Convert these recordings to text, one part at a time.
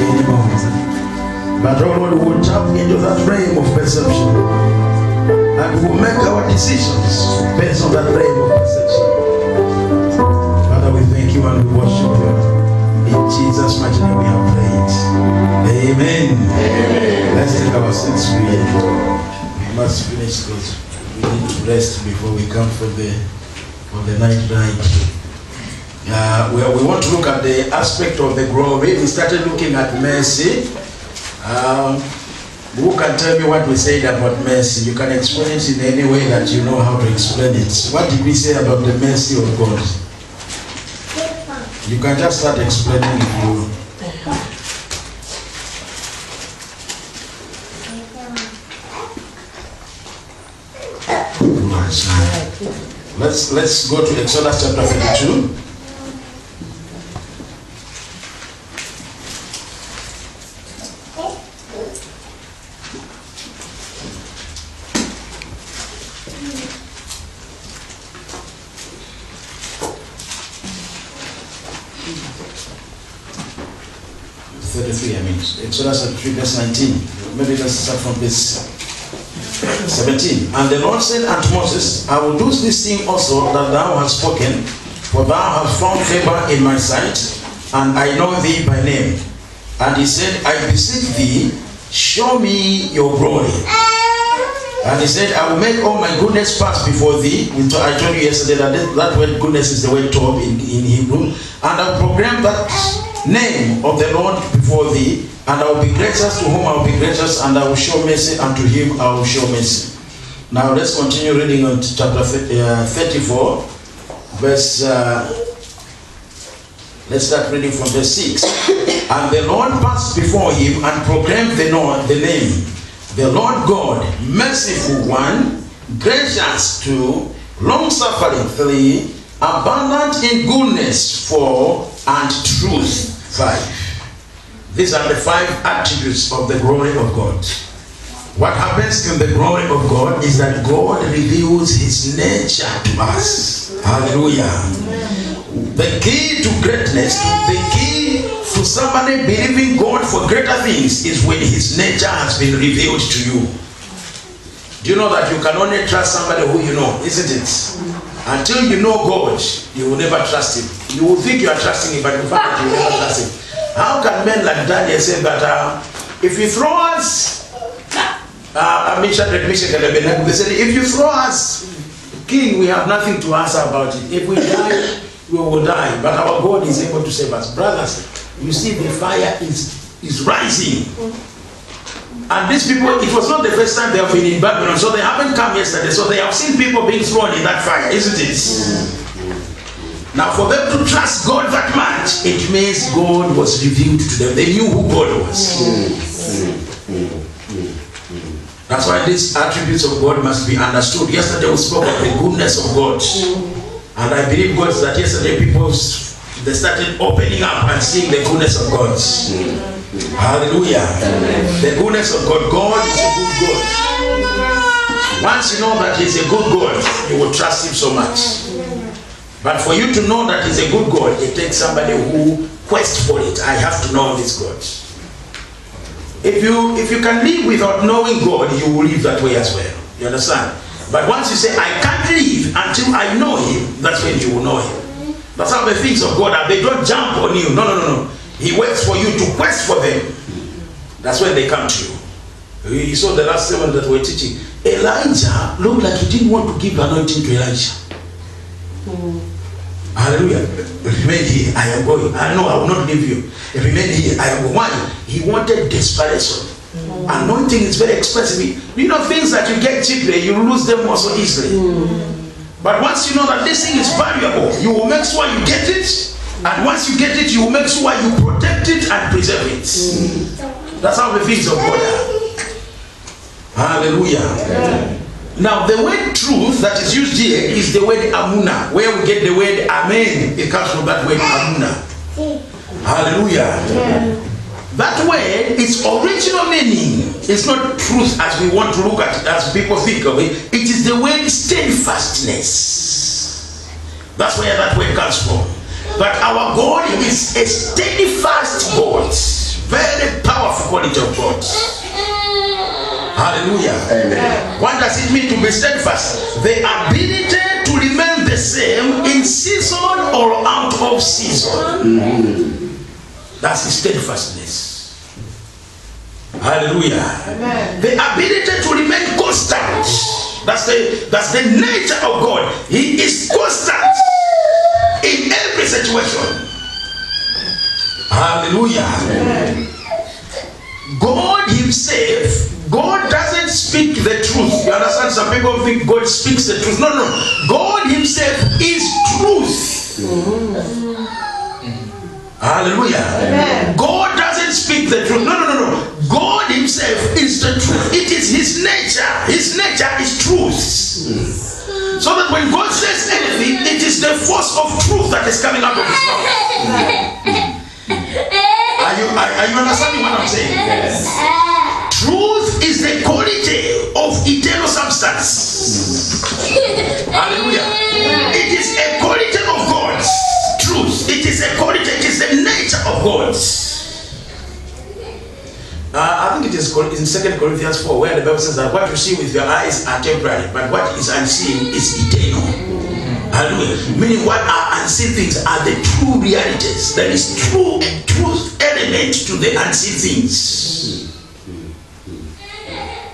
anymore. But oh Lord, we will tap into that realm of perception and we will make our decisions based on that realm of perception. Father, we thank you and we worship you. In Jesus' mighty name we have prayed. Amen. Amen. Let's take our seats. We must finish because we need to rest before we come for the night ride. We want to look at the aspect of the glory. We started looking at mercy. Who can tell me what we said about mercy? You can explain it in any way that you know how to explain it. What did we say about the mercy of God? You can just start explaining if you... Let's go to Exodus chapter 32. Exodus 33 verse 19. Maybe let's start from verse 17. And the Lord said unto Moses, I will do this thing also that thou hast spoken, for thou hast found favor in my sight, and I know thee by name. And he said, I beseech thee, show me your glory. And he said, I will make all my goodness pass before thee. I told you yesterday that word goodness is the word tov in Hebrew. And I will proclaim that name of the Lord before thee, and I will be gracious to whom I will be gracious, and I will show mercy unto him I will show mercy. Now let's continue reading on chapter 34, verse, let's start reading from verse 6. And the Lord passed before him and proclaimed the name, the Lord God, merciful one, gracious two, long-suffering three, abundant in goodness 4, and truth 5. These are the 5 attributes of the glory of God. What happens in the glory of God is that God reveals his nature to us. Hallelujah. The key to greatness, the key for somebody believing God for greater things is when his nature has been revealed to you. Do you know that you can only trust somebody who you know, isn't it? Until you know God, you will never trust him. You will think you are trusting him, but in fact you will never trust him. How can men like Daniel say that if you throw us, they said, if you throw us, king, we have nothing to answer about it. If we die, we will die. But our God is able to save us. Brothers, you see the fire is rising. And these people, it was not the first time they have been in Babylon, so they haven't come yesterday. So they have seen people being thrown in that fire, isn't it? Now for them to trust God that much, it means God was revealed to them. They knew who God was. That's why these attributes of God must be understood. Yesterday we spoke of the goodness of God. And I believe God that yesterday people, they started opening up and seeing the goodness of God. Hallelujah. The goodness of God. God is a good God. Once you know that he's a good God, you will trust him so much. But for you to know that he's a good God, it takes somebody who quests for it. I have to know this God. If you can live without knowing God, you will live that way as well. You understand? But once you say, I can't live until I know him, that's when you will know him. That's how the things of God are. They don't jump on you. No. He waits for you to quest for them. That's when they come to you. You saw the last 7 that were teaching. Elijah looked like he didn't want to give anointing to Elisha. Hallelujah. Remain here, I am going. I know I will not leave you. Remain here, I am going. Why? He wanted desperation. Anointing is very expensive. You know, things that you get cheaply, you lose them also easily. But once you know that this thing is valuable, you will make sure you get it. And once you get it, you will make sure you protect it and preserve it. That's how the things of God are. Hallelujah. Now the word truth that is used here is the word amuna, where we get the word amen. It comes from that word amuna. Hallelujah. That word, its original meaning is not truth as we want to look at it, as people think of it. It is the word steadfastness. That's where that word comes from. But our God is a steadfast God. Very quality of God. Hallelujah. Amen. What does it mean to be steadfast? The ability to remain the same in season or out of season. That's steadfastness. Hallelujah. Amen. The ability to remain constant. That's the nature of God. He is constant in every situation. Hallelujah. Amen. God himself, God doesn't speak the truth. You understand? Some people think God speaks the truth. No. God himself is truth. Hallelujah. Amen. God doesn't speak the truth. No. God himself is the truth. It is his nature. His nature is truth. So that when God says anything, it is the force of truth that is coming out of his mouth. Are you understanding what I'm saying? Yes. Truth is the quality of eternal substance. Hallelujah. It is a quality of God. Truth. It is a quality. It is the nature of God. I think it is in 2 Corinthians 4 where the Bible says that what you see with your eyes are temporary, but what is unseen is eternal. Hallelujah. Meaning what are unseen things are the true realities. There is truth element to the unseen things.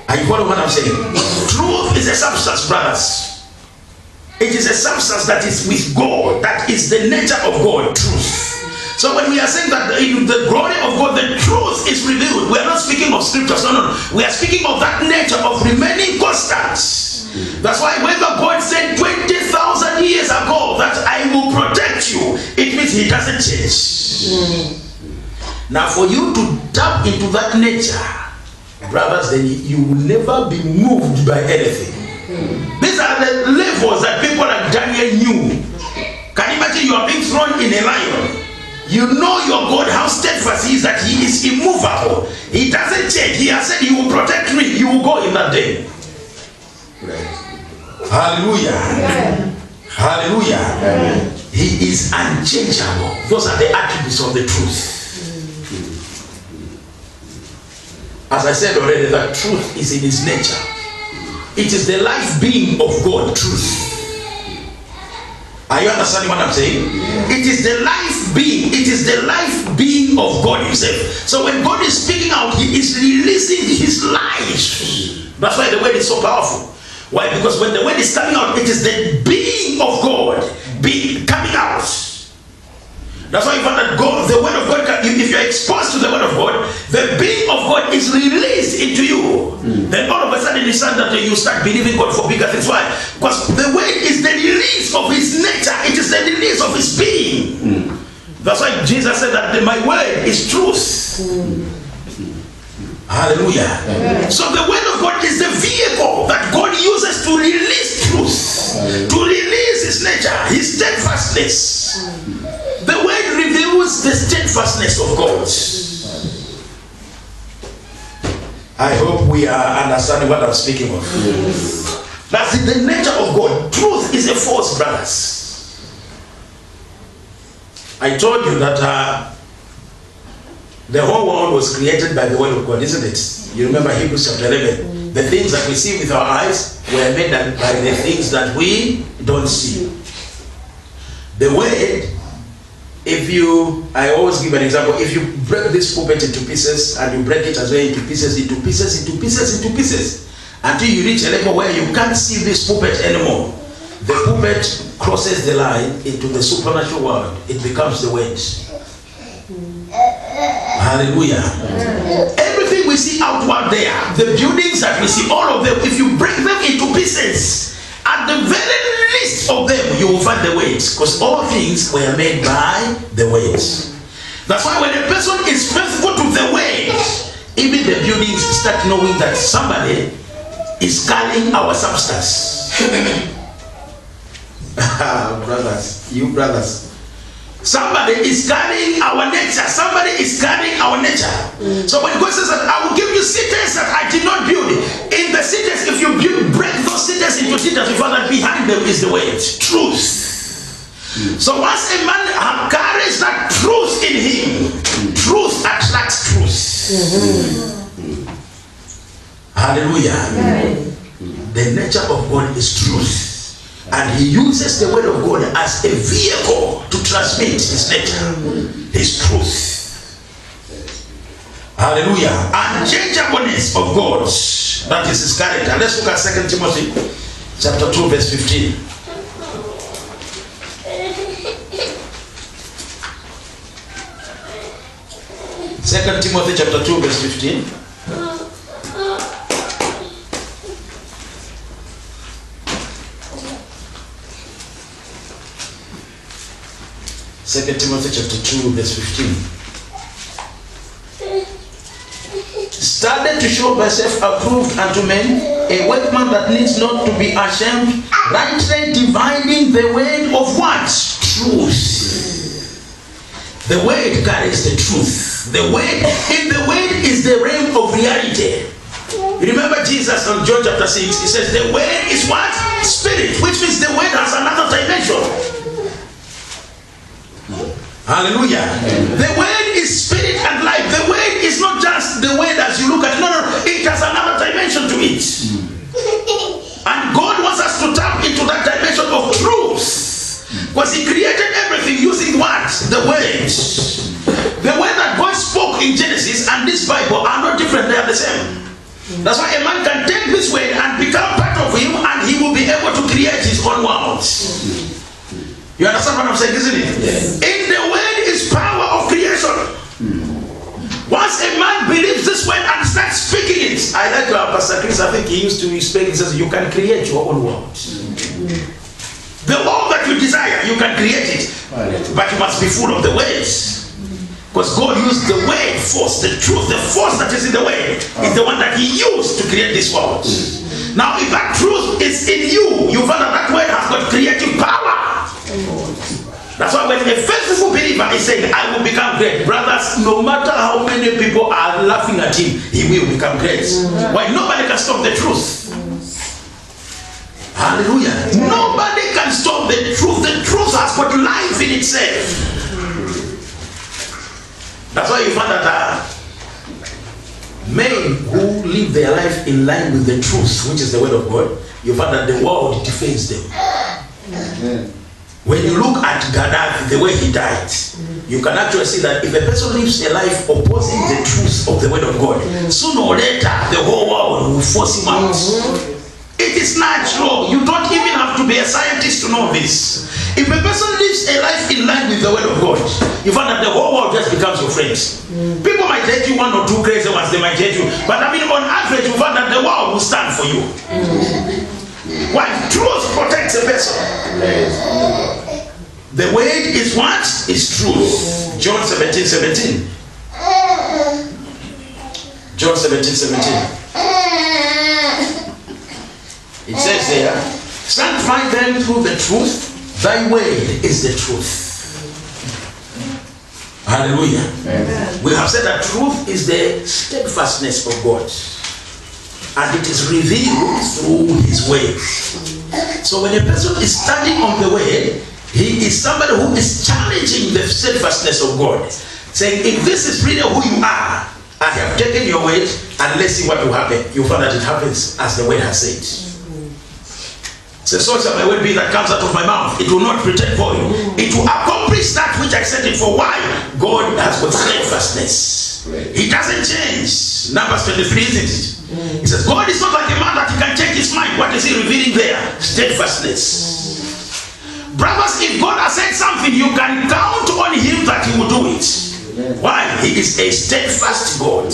Are you following what I'm saying? Truth is a substance, brothers. It is a substance that is with God. That is the nature of God, truth. So when we are saying that in the glory of God, the truth is revealed, we are not speaking of scriptures. No. We are speaking of that nature of remaining constant. That's why whether God said 20,000 years ago that I will protect you, it means he doesn't change. Now for you to tap into that nature, brothers, then you will never be moved by anything. These are the levels that people like Daniel knew. Can you imagine you are being thrown in a lion? You know your God, how steadfast he is, that he is immovable. He doesn't change. He has said he will protect me. You will go in that day. Hallelujah. Amen. Hallelujah. Amen. He is unchangeable. Those are the attributes of the truth. As I said already, that truth is in his nature. It is the life being of God, truth. Are you understanding what I'm saying? It is the life being. It is the life being of God himself. So when God is speaking out, he is releasing his life. That's why the word is so powerful. Why? Because when the word is coming out, it is the being of God coming out. That's why you find that God, the word of God, if you're exposed to the word of God, the being of God is released into you. Then all of a sudden you start believing God for bigger things. Why? Because the word is the release of his nature. It is the release of his being. That's why Jesus said that my word is truth. Hallelujah. Amen. So the word of God is the vehicle that God uses to release truth, to release his nature, his steadfastness. The word reveals the steadfastness of God. I hope we are understanding what I'm speaking of. That's the nature of God. Truth is a force, brothers. I told you that the whole world was created by the word of God, isn't it? You remember Hebrews chapter 11. The things that we see with our eyes were made by the things that we don't see. The word, I always give an example. If you break this pulpit into pieces and you break it as well into pieces, until you reach a level where you can't see this pulpit anymore, the pulpit crosses the line into the supernatural world. It becomes the word. Hallelujah. Everything we see outward there, the buildings that we see, all of them, if you break them into pieces, at the very least of them, you will find the weights, because all things were made by the weights. That's why when a person is faithful to the weight, even the buildings start knowing that somebody is carrying our substance. Brothers, somebody is carrying our nature. Somebody is carrying our nature. So when God says that I will give you cities that I did not build, in the cities, if you break those cities into cities, you find that behind them is the weight, truth. So once a man carries that truth in him, truth attracts truth. Hallelujah. The nature of God is truth. And he uses the word of God as a vehicle to transmit his nature, his truth. Hallelujah. Unchangeableness of God. That is his character. Let's look at 2 Timothy chapter 2 verse 15. 2 Timothy chapter 2 verse 15. Second Timothy chapter 2 verse 15. Study to show thyself approved unto men, a workman that needs not to be ashamed, rightly dividing the word of what? Truth. The word carries the truth. The word, if the word is the realm of reality. You remember Jesus on John chapter 6, he says the word is what? Spirit, which means the word has another dimension. Hallelujah. The word is spirit and life. The word is not just the word as you look at it. No, it has another dimension to it. And God wants us to tap into that dimension of truth. Because he created everything using what? The word. The word that God spoke in Genesis and this Bible are not different. They are the same. That's why a man can take this word and become part of him, and he will be able to create his own world. You understand what I'm saying, isn't it? Yes. In the word is power of creation. Once a man believes this word and starts speaking it, I like Pastor Chris, I think he used to speak, he says, you can create your own world. The world that you desire, you can create it. But you must be full of the words. Because God used the word force, the truth, the force that is in the word is the one that he used to create this world. Now, if that truth is in you, you find that that word has got creative power. That's why when a faithful believer is saying, I will become great, brothers, no matter how many people are laughing at him, he will become great. Why? Nobody can stop the truth. Hallelujah. Nobody can stop the truth. The truth has got life in itself. That's why you find that men who live their life in line with the truth, which is the word of God, you find that the world defends them. When you look at Gaddafi, the way he died, you can actually see that if a person lives a life opposing the truth of the word of God, sooner or later the whole world will force him out. It is natural. You don't even have to be a scientist to know this. If a person lives a life in line with the word of God, you find that the whole world just becomes your friends. People might hate you, one or two crazy ones, they might hate you, but I mean on average you find that the world will stand for you. Why? Truth protects a person. The word is what? Is truth. John 17:17. John 17:17. It says there, sanctify them through the truth. Thy word is the truth. Hallelujah. Amen. We have said that truth is the steadfastness of God. And it is revealed through his word. So when a person is standing on the word, he is somebody who is challenging the steadfastness of God. Saying, if this is really who you are, I have taken your word and let's see what will happen. You find that it happens as the word has said. So shall my word be that comes out of my mouth. It will not return void. It will accomplish that which I sent it for. Why? God has got steadfastness. He doesn't change. Numbers 23, isn't it? He says, God is not like a man that he can change his mind. What is he revealing there? Steadfastness. Brothers, if God has said something, you can count on him that he will do it. Why? He is a steadfast God.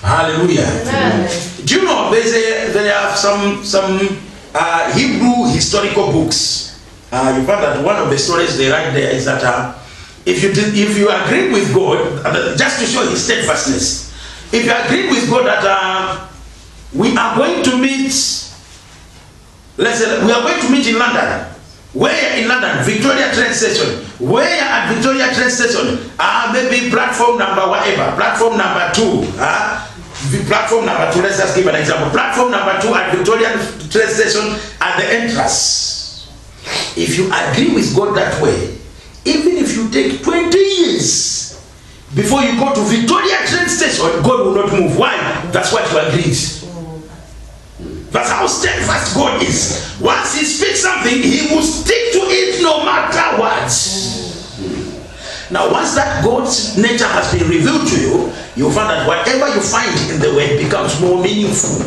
Hallelujah. Amen. Do you know there are some Hebrew historical books. You find that one of the stories they write there is that if you agree with God, just to show his steadfastness, if you agree with God that we are going to meet, let's say we are going to meet in London. Where in London? Victoria train station. Where at Victoria train station? Maybe platform number whatever. Platform number 2. Platform number 2, let's just give an example. Platform number 2 at Victoria train station at the entrance. If you agree with God that way, even if you take 20 years, before you go to Victoria train station, God will not move. Why? That's what you agreed. That's how steadfast God is. Once he speaks something, he will stick to it no matter what. Now, once that God's nature has been revealed to you, you'll find that whatever you find in the word becomes more meaningful.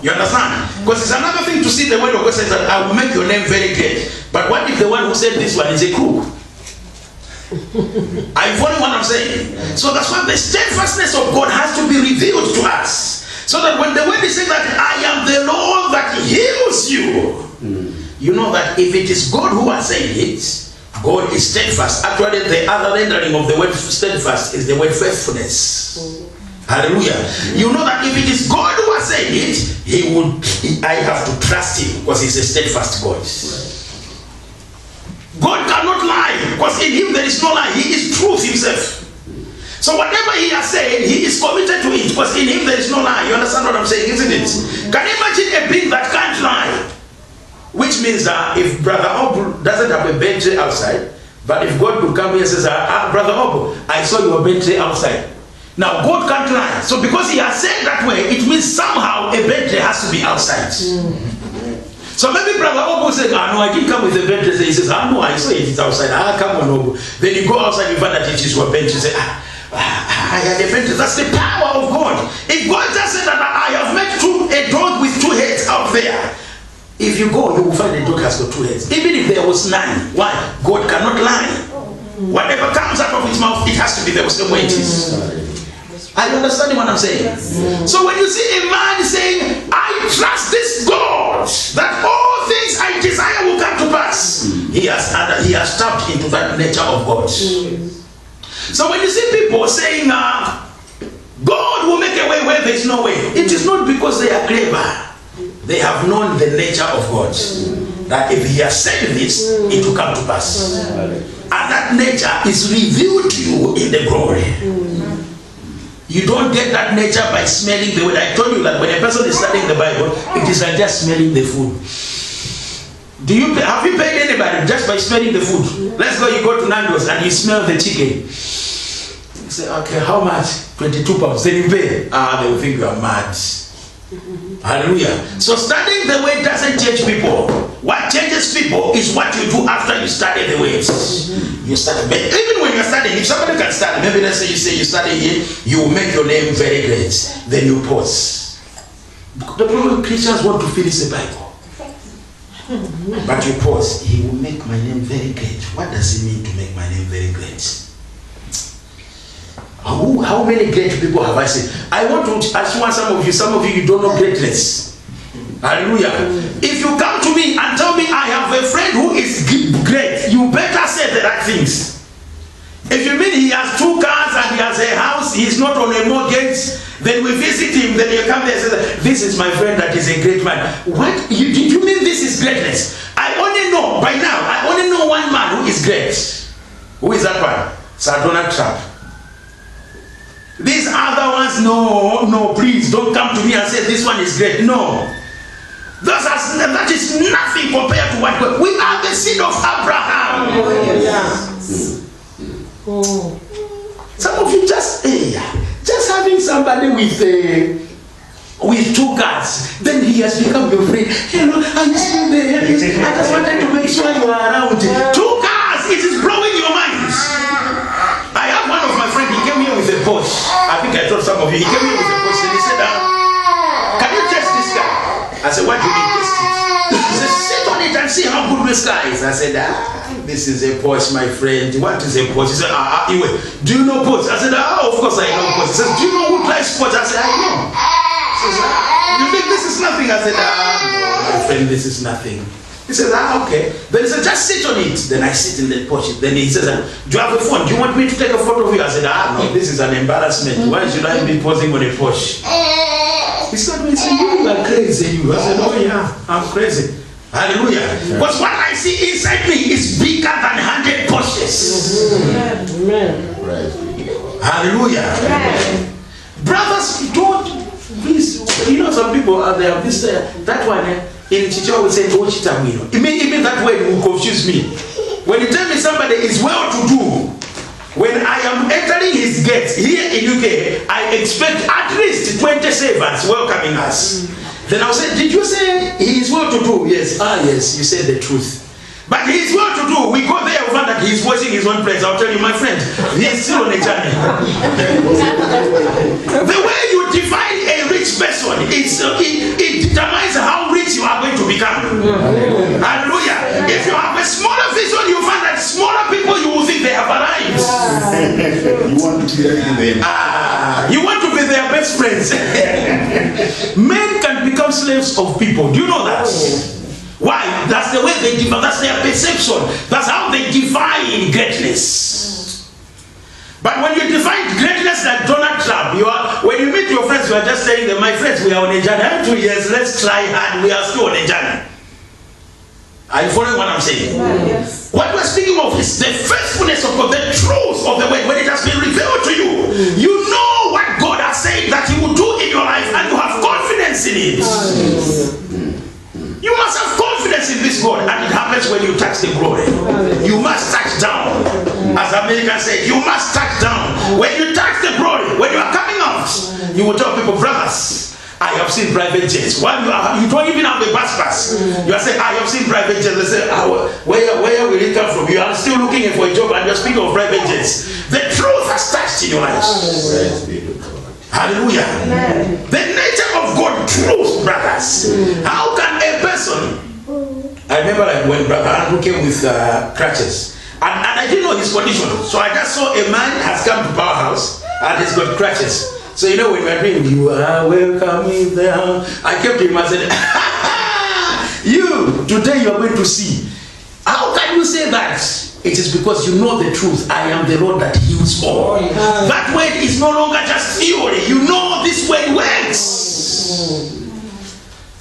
You understand? Because it's another thing to see the word of God says that I will make your name very great. But what if the one who said this one is a crook? Are you following what I'm saying? So that's why the steadfastness of God has to be revealed to us. So that when the word is saying that I am the Lord that heals you, you know that if it is God who has said it, God is steadfast. Actually, the other rendering of the word steadfast is the word faithfulness. Hallelujah. You know that if it is God who has said it, I have to trust him because he's a steadfast God. God cannot lie because in him there is no lie. He is truth himself. So whatever he has said, he is committed to it because in him there is no lie. You understand what I'm saying, isn't it? Can you imagine a being that can't lie? Which means that if Brother Obu doesn't have a bench outside, but if God could come here and says, Brother Obu, I saw your bench outside. Now God can't lie. So because he has said that way, it means somehow a bench has to be outside. So maybe Brother Obu says, no, I didn't come with the bench. He says, no, I saw it, it's outside. Come on, Obu. Then you go outside, you find that it is your bench. You say, I had a bench. That's the power of God. If God just said that I have made a dog with two heads out there, if you go, you will find the dog has got two heads. Even if there was nine. Why? God cannot lie. Whatever comes out of his mouth, it has to be the same way it is. Are you understanding what I'm saying? Yes. So when you see a man saying, I trust this God, that all things I desire will come to pass, he has tapped into that nature of God. So when you see people saying, God will make a way where there is no way, it is not because they are clever. They have known the nature of God. That if he has said this, it will come to pass. And that nature is revealed to you in the glory. You don't get that nature by smelling the word. I told you that when a person is studying the Bible, it is like just smelling the food. Have you paid anybody just by smelling the food? Let's go, you go to Nando's and you smell the chicken. You say, okay, how much? 22 pounds. Then you pay. They will think you are mad. Hallelujah. So studying the word doesn't change people. What changes people is what you do after you study the words. You study. But even when you're studying, if somebody can study, maybe let's say you study here, you will make your name very great. Then you pause. The problem Christians want to finish the Bible. But you pause. He will make my name very great. What does it mean to make my name very great? How many great people have I seen? I want to ask some of you don't know greatness. Hallelujah. If you come to me and tell me I have a friend who is great, you better say the right things. If you mean he has 2 cars and he has a house, he's not on a mortgage, then we visit him, then you come there and say, this is my friend that is a great man. What? Did you mean this is greatness? I only know one man who is great. Who is that one? Sir Donald Trump. These other ones, no, please don't come to me and say this one is great. No. That is nothing compared to what we are the seed of Abraham. Some of you just having somebody with 2 cars, then he has become your friend. Hello, are you still there? I just wanted to make sure you are around. 2 cars, it is blowing your minds. I have one of my friends, he came here with a Porsche. I think I told some of you, he came here with a Porsche and he said, can you test this car? I said, what do you mean test it? He said, sit on it and see how good this car is. I said, this is a Porsche, my friend. What is a Porsche? He said, do you know Porsche? I said, of course I know Porsche. He says, do you know who drives Porsche? I said, I know. He says, you think this is nothing? I said, no, my friend, this is nothing. He says, okay. Then he said, just sit on it. Then I sit in the Porsche. Then he says, do you have a phone? Do you want me to take a photo of you? I said, no, this is an embarrassment. Why should I be posing on a Porsche? He said, you are crazy. I said, oh yeah, I'm crazy. Hallelujah. Because what I see inside me is bigger than 100 Porsches. Amen. Hallelujah. Amen. Brothers, don't, please, some people, they have this, that one, in Chicho will say, don't cheat me. Even that word will confuse me. When you tell me somebody is well to do, when I am entering his gates, here in UK, I expect at least 20 servants welcoming us. Then I'll say, did you say he is well to do? Yes. Yes, you said the truth. But he is well to do. We go there, we find that he is washing his own place. I'll tell you, my friend, he is still on a journey. The way you define a rich person, it determines how rich you are going to become. Hallelujah. If you have a smaller vision, you find that smaller people, you will think they have arrived. You want to be them. You want to be their best friends. Men can become slaves of people. Do you know that? Why? That's the way they define. That's their perception. That's how they define greatness. But when you define greatness like Donald Trump, when you meet your friends, you are just saying that, my friends, we are on a journey. I'm 2 years, let's try hard. We are still on a journey. Are you following what I'm saying? Yes. What we're speaking of is the faithfulness of God, the truth of the word. When it has been revealed to you, you know what God has said that He will do in your life, and you have confidence in it. You must have confidence in this God, and it happens when you touch the glory. You must touch down. As Americans say, you must touch down. When you touch the glory, when you are coming out, you will tell people, brothers, I have seen private jets. While you don't even have a bus pass. You are saying, I have seen private jets. They say, where will it come from? You are still looking for a job and you're speaking of private jets. The truth has touched in your lives. Hallelujah. Amen. The nature of God, truth, brothers. How can a person... I remember like when Brother Andrew came with crutches. And I didn't know his condition. So I just saw a man has come to Powerhouse and he's got crutches. So you know when we are doing, you are welcome in there. I kept him and said, you, today you are going to see. How can you say that? It is because you know the truth. I am the Lord that heals all. That word is no longer just theory. You know this word works.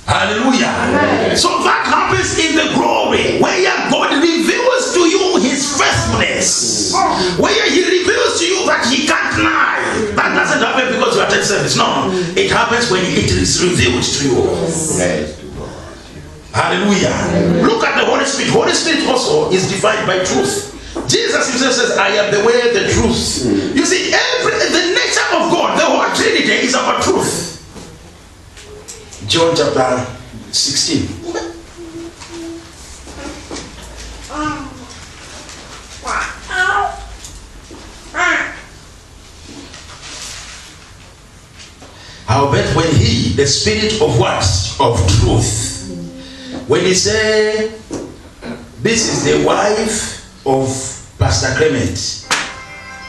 Hallelujah. Amen. So that happens in the glory, where God reveals to you His faithfulness, where He reveals to you that He can't lie. That doesn't happen because you attend service. No, it happens when it is revealed to you. Hallelujah. Amen. Look at the Holy Spirit. Holy Spirit also is defined by truth. Jesus himself says, I am the way, the truth. You see, the nature of God, the whole Trinity is about truth. John chapter 16. Howbeit when He, the Spirit of what? Of truth. When He say, this is the wife of Pastor Clement,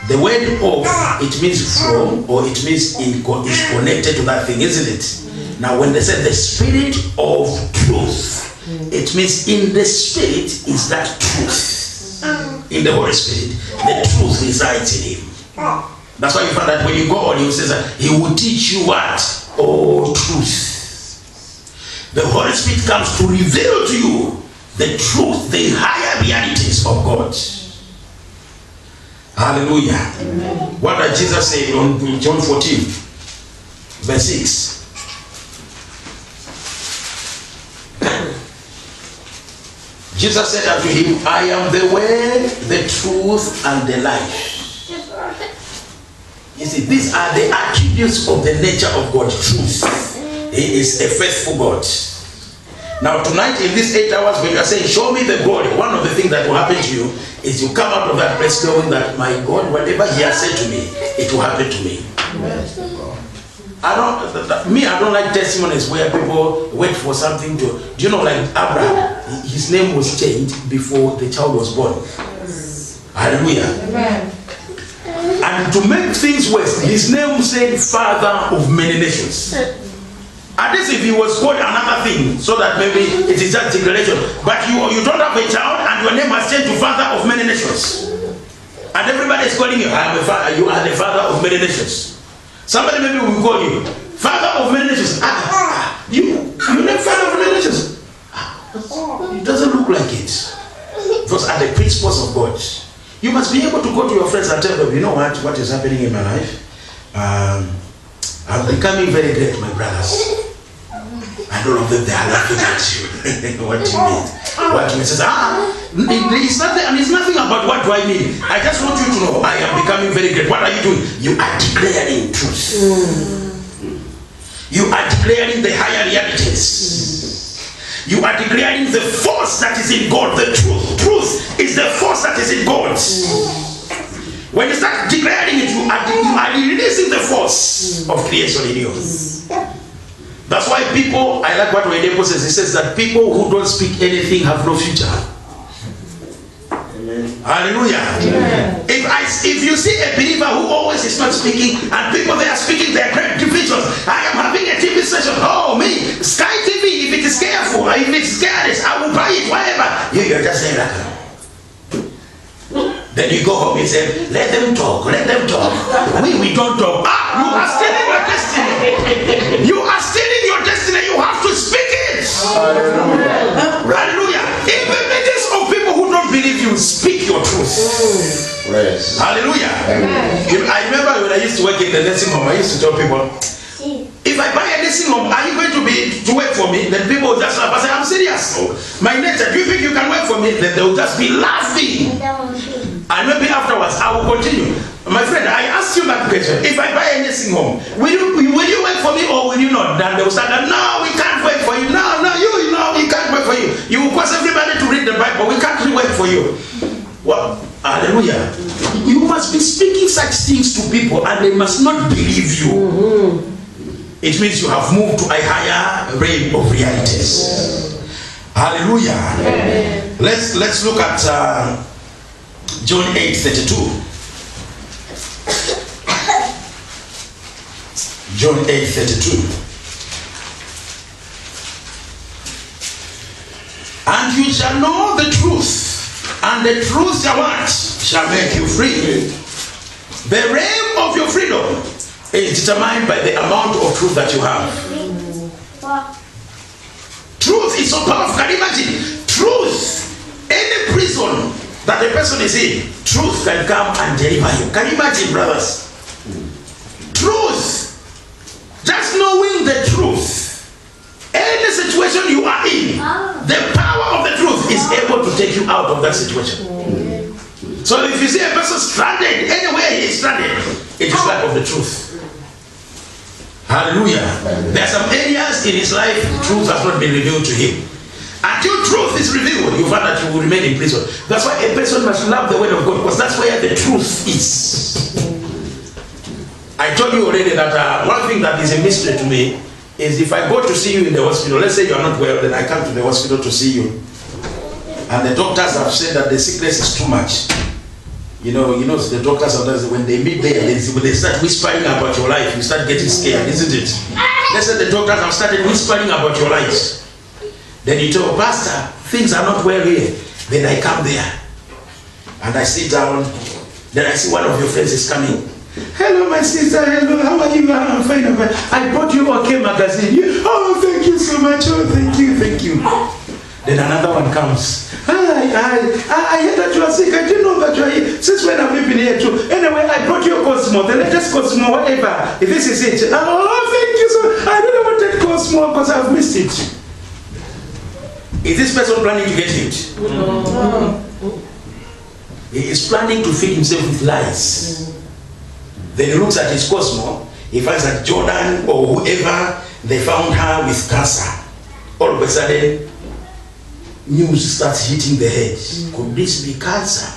the word of, it means from, or it means is connected to that thing, isn't it? Now when they say the Spirit of truth, it means in the Spirit is that truth. In the Holy Spirit, the truth resides in Him. That's why you find that when you go on, He says that He will teach you what? All truth. The Holy Spirit comes to reveal to you the truth, the higher realities of God. Hallelujah. Amen. What did Jesus say on John 14, verse 6? Jesus said unto him, I am the way, the truth, and the life. You see, these are the attributes of the nature of God, truth. He is a faithful God. Now tonight in these 8 hours, when you are saying, show me the glory, one of the things that will happen to you is you come out of that place knowing that my God, whatever He has said to me, it will happen to me. I don't like testimonies where people wait for something to... Do you know, like Abraham, his name was changed before the child was born. Hallelujah. Amen. And to make things worse, his name said Father of Many Nations. At least if he was called another thing, so that maybe it is just declaration. But you don't have a child and your name has changed to Father of Many Nations. And everybody is calling you, I am a father, you are the Father of Many Nations. Somebody maybe will call you Father of Many Nations. You name Father of Many Nations. It doesn't look like it. Those are the principles of God. You must be able to go to your friends and tell them, you know what is happening in my life? I'm becoming very great, my brothers. And all of them, they are laughing at you. What do you mean? What do you mean? Says, It's nothing, and it's nothing about what do I mean. I just want you to know I am becoming very great. What are you doing? You are declaring truth. You are declaring the higher realities. You are declaring the force that is in God, the truth. Truth is the force that is in God. When you start declaring it, you are releasing the force of creation in you. That's why people, I like what Oyedepo says. He says that people who don't speak anything have no future. Amen. Hallelujah. Amen. If you see a believer who always is not speaking, and people they are speaking their great divisions, I am having a TV session. Oh, me, Sky TV, if it is careful, if it's careless, I will buy it, whatever. You're just saying that. Then you go home and say, let them talk, let them talk. We don't talk. You are stealing your destiny. You are stealing your destiny. You have to speak it. Hallelujah. Hallelujah. In the midst of people who don't believe you, speak your truth. Yes. Hallelujah. I remember when I used to work in the nursing home, I used to tell people, if I buy a nursing home, are you going to work for me? Then people will just laugh. I say, I'm serious. My nature, do you think you can work for me? Then they will just be laughing. And maybe afterwards, I will continue. My friend, I asked you that question. If I buy a nursing home, will you work for me or will you not? Then they will start, no, we can't work for you. No, we can't work for you. You will cause everybody to read the Bible. We can't work for you. Well, hallelujah. You must be speaking such things to people and they must not believe you. It means you have moved to a higher realm of realities. Hallelujah. Let's look at John 8:32. John 8:32. And you shall know the truth, and the truth shall what? Shall make you free. The realm of your freedom is determined by the amount of truth that you have. Truth is so powerful. Can you imagine? Truth, any prison that the person is in, truth can come and deliver you. Can you imagine, brothers? Truth, just knowing the truth, any situation you are in, the power of the truth is able to take you out of that situation. So if you see a person stranded, anywhere he is stranded, it is lack of the truth. Hallelujah. There are some areas in his life truth has not been revealed to him. Until truth is revealed, you find that you will remain in prison. That's why a person must love the word of God, because that's where the truth is. I told you already that one thing that is a mystery to me is if I go to see you in the hospital, let's say you are not well, then I come to the hospital to see you, and the doctors have said that the sickness is too much. You know, the doctors sometimes when they meet there, when they start whispering about your life, you start getting scared, isn't it? Let's say the doctors have started whispering about your life. Then you tell, Pastor, things are not well here. Then I come there and I sit down. Then I see one of your friends is coming. Hello, my sister. Hello, how are you? I'm fine. I'm fine. I brought you OK magazine. Oh, thank you so much. Oh, thank you. Then another one comes. I heard that you are sick. I didn't know that you are here. Since when have you been here too? Anyway, I brought you a Cosmo. The latest Cosmo, whatever. If this is it. Oh, thank you so. I really wanted Cosmo because I've missed it. Is this person planning to get hit? No. He is planning to feed himself with lies. Then he looks at his Cosmo. He finds that Jordan or whoever, they found her with cancer. All of a sudden, news starts hitting the head. Could this be cancer?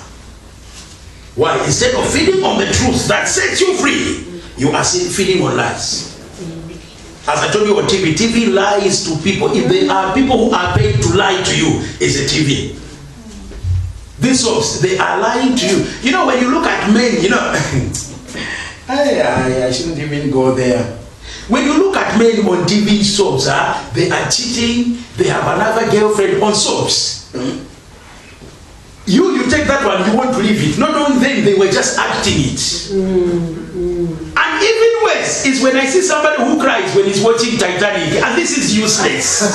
Why? Instead of feeding on the truth that sets you free, you are feeding on lies. As I told you on TV lies to people. If there are people who are paid to lie to you, it's a TV. These soaps, they are lying to you. You know, when you look at men, you know, I shouldn't even go there. When you look at men on TV soaps, they are cheating, they have another girlfriend on soaps. You take that one, you want to leave it. Not only them, they were just acting it. And even worse is when I see somebody who cries when he's watching Titanic, and this is useless.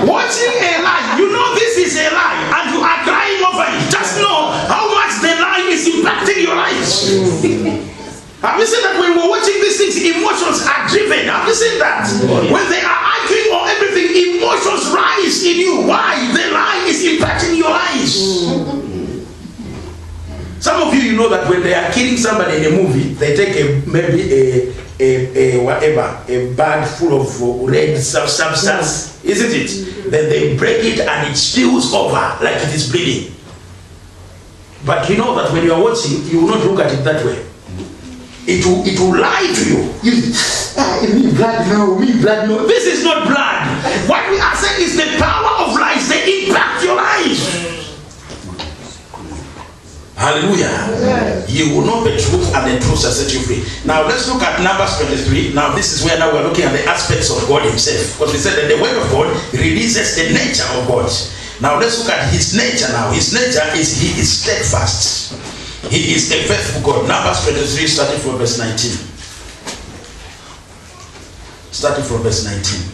Watching a lie, you know this is a lie, and you are crying over it. Just know how much the lie is impacting your life. Have you seen that when we're watching these things, emotions are driven? Have you seen that? When they are arguing or everything everything, emotions rise in you. Why? The lie is impacting your lives. Some of you know that when they are killing somebody in a movie, they take maybe a bag full of red substance, isn't it? Then they break it and it spills over like it is bleeding. But you know that when you are watching, you will not look at it that way. It will lie to you. Me blood no, me blood no. This is not blood. What we are saying is the power of lies. They impact your life. Hallelujah. Yes. You will know the truth and the truth shall set you free. Now let's look at Numbers 23. Now this is where now we're looking at the aspects of God himself. Because we said that the word of God releases the nature of God. Now let's look at his nature now. His nature is he is steadfast. He is a faithful God. Numbers 23 starting from verse 19. Starting from verse 19.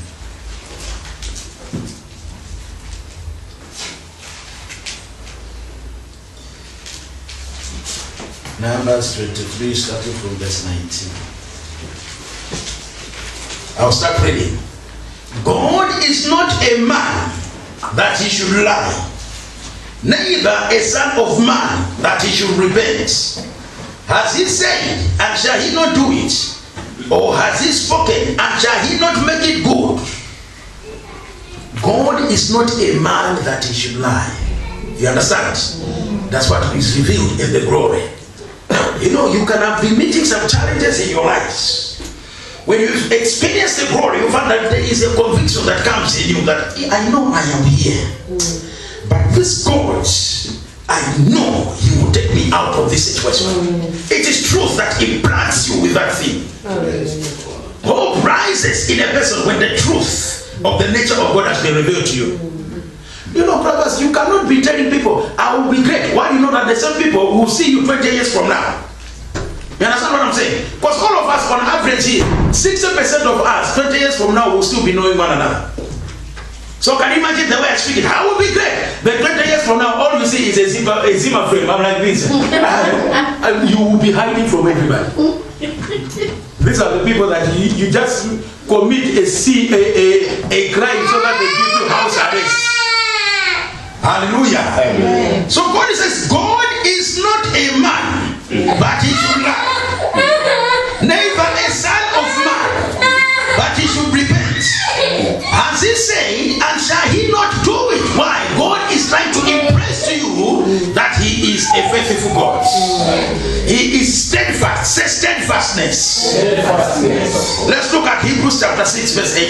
Numbers 23 starting from verse 19. I'll start reading. God is not a man that he should lie, neither a son of man that he should repent. Has he said, and shall he not do it? Or has he spoken, and shall he not make it good? God is not a man that he should lie. You understand? That's what is revealed in the glory. You know, you can have been meeting some challenges in your lives. When you experience the glory, you find that there is a conviction that comes in you that I know I am here. But this God, I know he will take me out of this situation. It is truth that implants you with that thing. Hope rises in a person when the truth of the nature of God has been revealed to you. You know, brothers, you cannot be telling people, I will be great. Why? You know that the same people will see you 20 years from now. You understand what I'm saying? Because all of us, on average here, 60% of us, 20 years from now, will still be knowing one another. So can you imagine the way I speak it? I will be great. But 20 years from now, all you see is a Zimmer frame. I'm like this. You will be hiding from everybody. These are the people that you just commit a crime so that they give you house arrest. Hallelujah. Amen. So God says, God is not a man, but he should lie. Neither a son of man, but he should repent. Has he said, and shall he not do it? Why? God is trying to impress to you that he is a faithful God. He is steadfast. Say steadfastness. Let's look at Hebrews chapter 6 verse 8.